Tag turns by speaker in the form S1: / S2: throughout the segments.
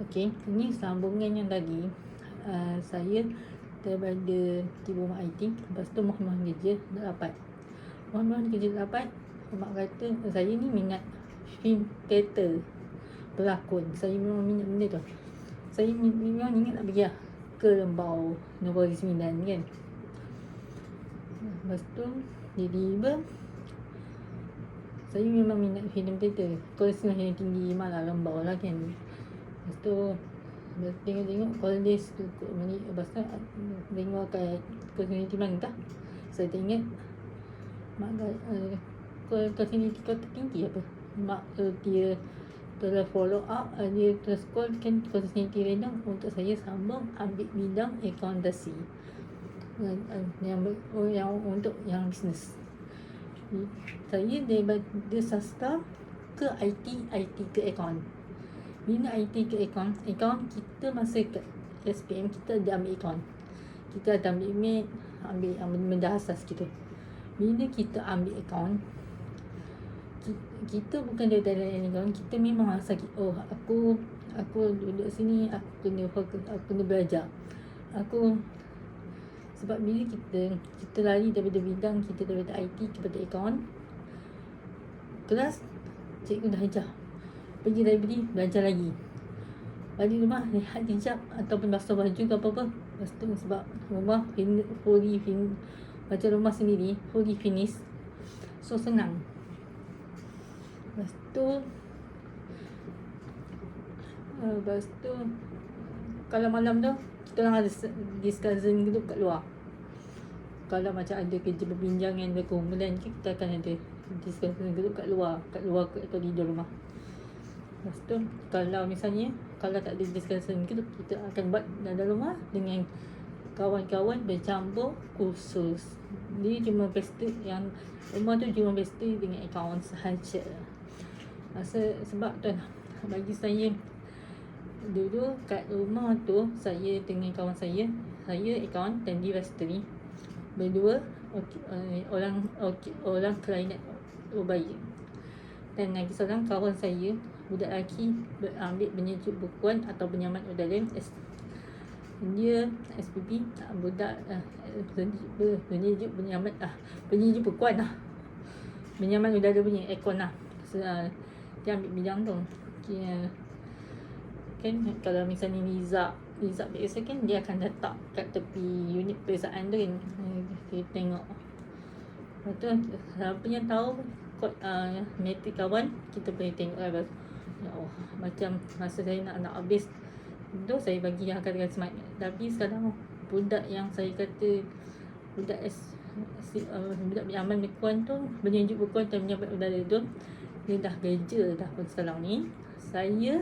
S1: Okey, ini sambungan yang tadi. Saya daripada Tibu Mak IT, lepas tu mohon kerja dah dapat. Mohon kerja dah dapat. Mak kata saya ni minat film teater, pelakon. Saya memang minat benda tu. Saya memang ingat nak pergi lah ke Lembau Negeri Sembilan kan. Lepas tu tiba-tiba saya memang minat filem teater. Kursus yang tinggi malah Lembau lah kan. Lepas tu tengok college tu lepas tu tengok kat community mana tak. Saya tengok mak community kota tinggi apa. Mak dia telah follow up, dia terus call kan community random untuk saya sambung ambil bidang akuntansi. Yang untuk yang bisnes. Saya daripada sastra ke IT ke akaun. Bila IT ke akaun kita masa kat SPM kita ada ambil akaun. Kita ada ambil email, ambil benda asas gitu. Bila kita ambil akaun, kita bukan dari akaun, kita memang sakit. Oh, aku duduk sini, aku kena belajar. Sebab bila kita lari daripada bidang kita, daripada IT kepada akaun, kelas cikgu dah ajar, pergi library belajar lagi, balik rumah lihat hijab ataupun basuh baju ke apa-apa. Lepas tu sebab rumah baca rumah sendiri fully finish, so senang. Lepas tu kalau malam tu kita orang ada discussion gitu kat luar. Kalau macam ada kerja perbincangan, ada kumpulan, kita akan ada discussion gitu kat luar koridor rumah. Lepas tu kalau misalnya kalau tak ada discussion gitu, kita akan buat dalam rumah dengan kawan-kawan bercampur khusus. Dia cuma pesta yang rumah tu cuma pesta dengan akaun sahaja. Sebab tu lah, bagi saya dulu kat rumah tu saya dengan kawan saya akaun dan dia rasteri. Berdua orang klarinet baik. Dan lagi seorang kawan saya budak lelaki ambil penyejuk bukuan atau penyaman udara. Dia SPP budak penyejuk bukuan lah, penyaman udara punya aircon lah. Dia ambil bidang tu. Kan kalau misalnya Nizak biasa kan dia akan letak kat tepi unit periksaan tu kan, kita tengok. Lepas tu siapa yang tahu matrik kawan, kita boleh tengok lah. Macam masa saya nak habis tu, saya bagi yang kata smart. Tapi sekarang budak yang saya kata budak aman bukuan tu, penyejuk bukuan dan penyaman udara tu, dia dah kerja dah pun sekarang ni. Saya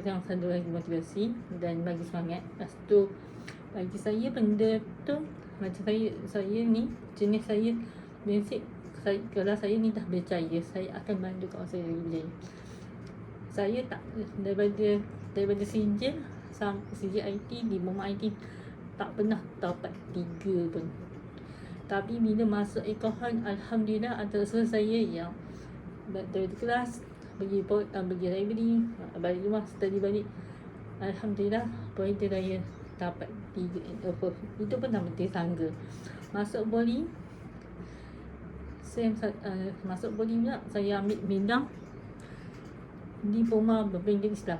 S1: yang satu lagi motivasi dan bagi semangat. Lepas tu bagi saya benda tu macam saya ni jenis saya basic. Kalau saya ni dah berjaya, saya akan bantu kawan saya lagi berjaya. Saya tak daripada sijil IT di Mama IT tak pernah dapat 3 pun. Tapi bila masuk akaun, alhamdulillah antara saya yang dari kelas pergi library, balik rumah study balik, alhamdulillah pointer saya dapat 3 and above. Itu pun dah menteri tangga. Masuk poli pula saya ambil bidang diploma berbahasa Islam.